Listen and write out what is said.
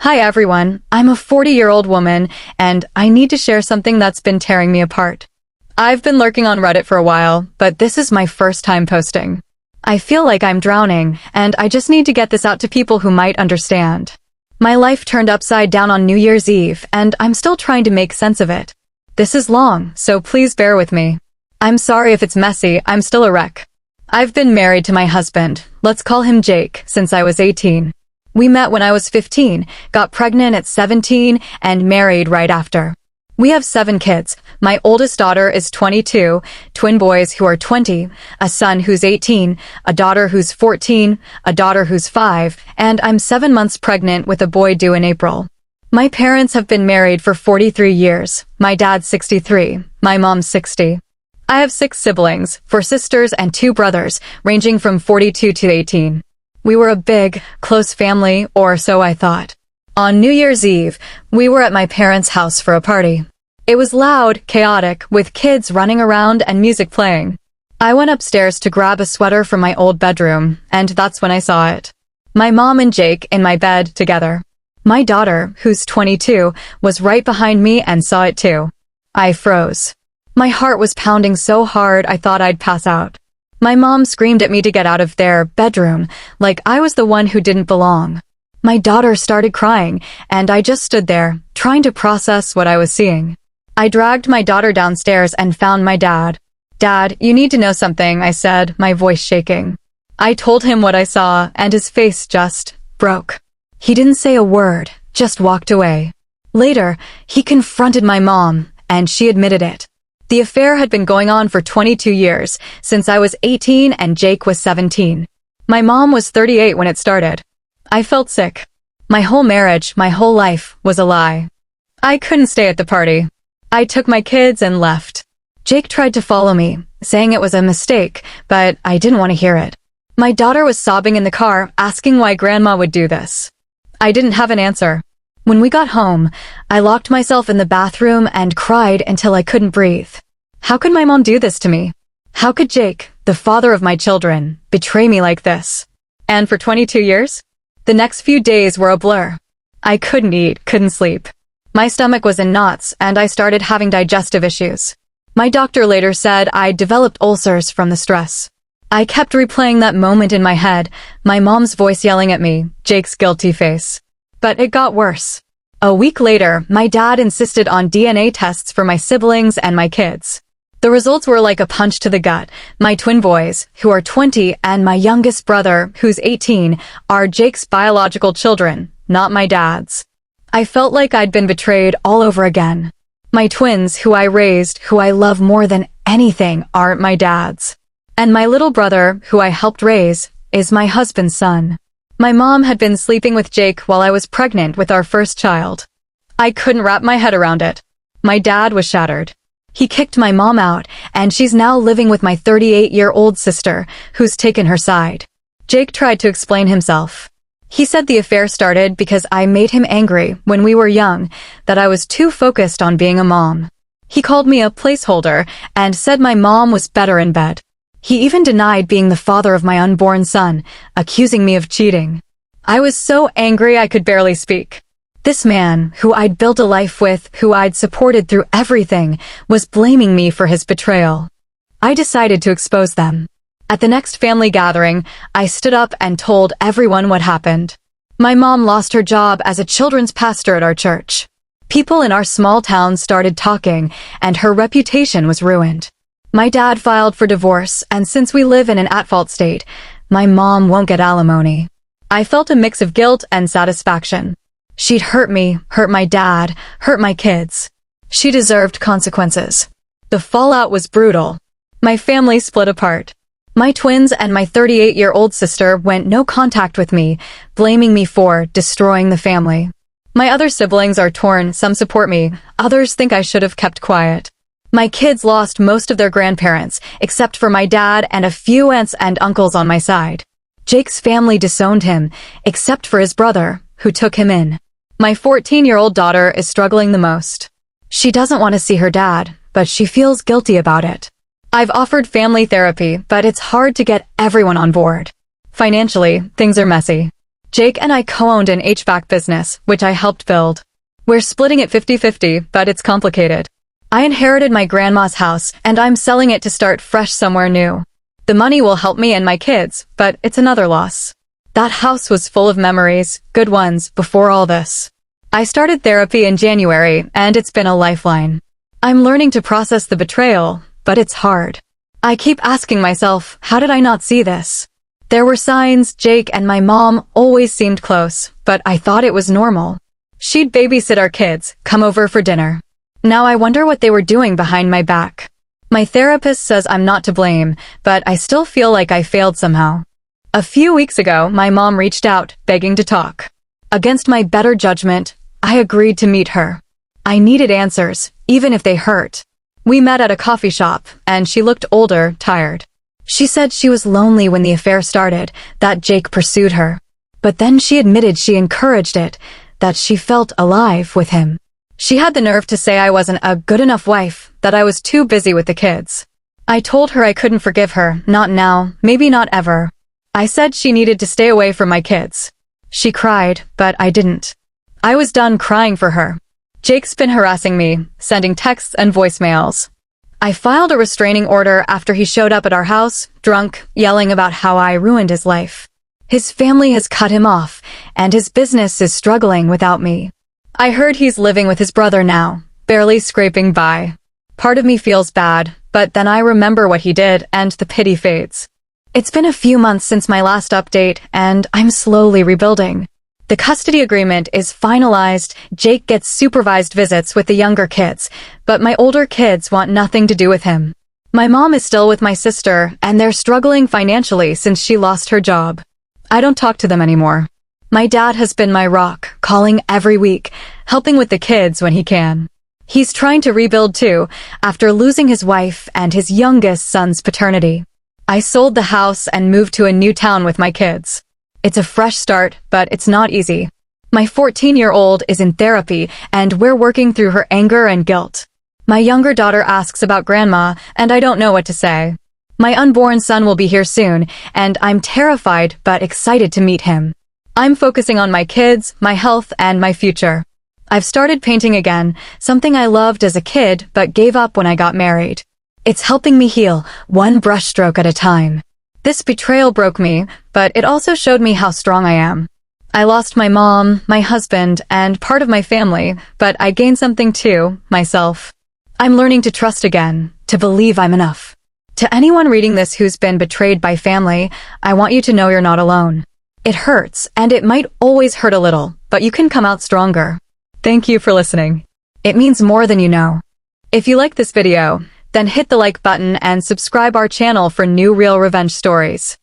Hi everyone, I'm a 40-year-old woman, and I need to share something that's been tearing me apart. I've been lurking on Reddit for a while, but this is my first time posting. I feel like I'm drowning, and I just need to get this out to people who might understand. My life turned upside down on New Year's Eve, and I'm still trying to make sense of it. This is long, so please bear with me. I'm sorry if it's messy, I'm still a wreck. I've been married to my husband, let's call him Jake, since I was 18. We met when I was 15, got pregnant at 17, and married right after. We have 7 kids. My oldest daughter is 22, twin boys who are 20, a son who's 18, a daughter who's 14, a daughter who's 5, and I'm 7 months pregnant with a boy due in April. My parents have been married for 43 years. My dad's 63, my mom's 60. I have 6 siblings, 4 sisters and 2 brothers, ranging from 42 to 18. We were a big, close family, or so I thought. On New Year's Eve, we were at my parents' house for a party. It was loud, chaotic, with kids running around and music playing. I went upstairs to grab a sweater from my old bedroom, and that's when I saw it. My mom and Jake in my bed together. My daughter, who's 22, was right behind me and saw it too. I froze. My heart was pounding so hard I thought I'd pass out. My mom screamed at me to get out of their bedroom, like I was the one who didn't belong. My daughter started crying, and I just stood there, trying to process what I was seeing. I dragged my daughter downstairs and found my dad. "Dad, you need to know something," I said, my voice shaking. I told him what I saw, and his face just broke. He didn't say a word, just walked away. Later, he confronted my mom, and she admitted it. The affair had been going on for 22 years, since I was 18 and Jake was 17. My mom was 38 when it started. I felt sick. My whole marriage, my whole life, was a lie. I couldn't stay at the party. I took my kids and left. Jake tried to follow me, saying it was a mistake, but I didn't want to hear it. My daughter was sobbing in the car, asking why Grandma would do this. I didn't have an answer. When we got home, I locked myself in the bathroom and cried until I couldn't breathe. How could my mom do this to me? How could Jake, the father of my children, betray me like this? And for 22 years? The next few days were a blur. I couldn't eat, couldn't sleep. My stomach was in knots, and I started having digestive issues. My doctor later said I'd developed ulcers from the stress. I kept replaying that moment in my head, my mom's voice yelling at me, Jake's guilty face. But it got worse. A week later, my dad insisted on DNA tests for my siblings and my kids. The results were like a punch to the gut. My twin boys, who are 20, and my youngest brother, who's 18, are Jake's biological children, not my dad's. I felt like I'd been betrayed all over again. My twins, who I raised, who I love more than anything, aren't my dad's. And my little brother, who I helped raise, is my husband's son. My mom had been sleeping with Jake while I was pregnant with our first child. I couldn't wrap my head around it. My dad was shattered. He kicked my mom out, and she's now living with my 38-year-old sister, who's taken her side. Jake tried to explain himself. He said the affair started because I made him angry when we were young, that I was too focused on being a mom. He called me a placeholder and said my mom was better in bed. He even denied being the father of my unborn son, accusing me of cheating. I was so angry I could barely speak. This man, who I'd built a life with, who I'd supported through everything, was blaming me for his betrayal. I decided to expose them. At the next family gathering, I stood up and told everyone what happened. My mom lost her job as a children's pastor at our church. People in our small town started talking, and her reputation was ruined. My dad filed for divorce, and since we live in an at-fault state, my mom won't get alimony. I felt a mix of guilt and satisfaction. She'd hurt me, hurt my dad, hurt my kids. She deserved consequences. The fallout was brutal. My family split apart. My twins and my 38-year-old sister went no contact with me, blaming me for destroying the family. My other siblings are torn, some support me, others think I should have kept quiet. My kids lost most of their grandparents, except for my dad and a few aunts and uncles on my side. Jake's family disowned him, except for his brother, who took him in. My 14-year-old daughter is struggling the most. She doesn't want to see her dad, but she feels guilty about it. I've offered family therapy, but it's hard to get everyone on board. Financially, things are messy. Jake and I co-owned an HVAC business, which I helped build. We're splitting it 50-50, but it's complicated. I inherited my grandma's house, and I'm selling it to start fresh somewhere new. The money will help me and my kids, but it's another loss. That house was full of memories, good ones, before all this. I started therapy in January, and it's been a lifeline. I'm learning to process the betrayal, but it's hard. I keep asking myself, how did I not see this? There were signs. Jake and my mom always seemed close, but I thought it was normal. She'd babysit our kids, come over for dinner. Now I wonder what they were doing behind my back. My therapist says I'm not to blame, but I still feel like I failed somehow. A few weeks ago, my mom reached out, begging to talk. Against my better judgment, I agreed to meet her. I needed answers, even if they hurt. We met at a coffee shop, and she looked older, tired. She said she was lonely when the affair started, that Jake pursued her. But then she admitted she encouraged it, that she felt alive with him. She had the nerve to say I wasn't a good enough wife, that I was too busy with the kids. I told her I couldn't forgive her, not now, maybe not ever. I said she needed to stay away from my kids. She cried, but I didn't. I was done crying for her. Jake's been harassing me, sending texts and voicemails. I filed a restraining order after he showed up at our house, drunk, yelling about how I ruined his life. His family has cut him off, and his business is struggling without me. I heard he's living with his brother now, barely scraping by. Part of me feels bad, but then I remember what he did, and the pity fades. It's been a few months since my last update, and I'm slowly rebuilding. The custody agreement is finalized. Jake gets supervised visits with the younger kids, but my older kids want nothing to do with him. My mom is still with my sister, and they're struggling financially since she lost her job. I don't talk to them anymore. My dad has been my rock, calling every week, helping with the kids when he can. He's trying to rebuild too, after losing his wife and his youngest son's paternity. I sold the house and moved to a new town with my kids. It's a fresh start, but it's not easy. My 14-year-old is in therapy, and we're working through her anger and guilt. My younger daughter asks about grandma, and I don't know what to say. My unborn son will be here soon, and I'm terrified but excited to meet him. I'm focusing on my kids, my health, and my future. I've started painting again, something I loved as a kid but gave up when I got married. It's helping me heal, one brushstroke at a time. This betrayal broke me, but it also showed me how strong I am. I lost my mom, my husband, and part of my family, but I gained something too, myself. I'm learning to trust again, to believe I'm enough. To anyone reading this who's been betrayed by family, I want you to know you're not alone. It hurts, and it might always hurt a little, but you can come out stronger. Thank you for listening. It means more than you know. If you like this video, then hit the like button and subscribe our channel for new real revenge stories.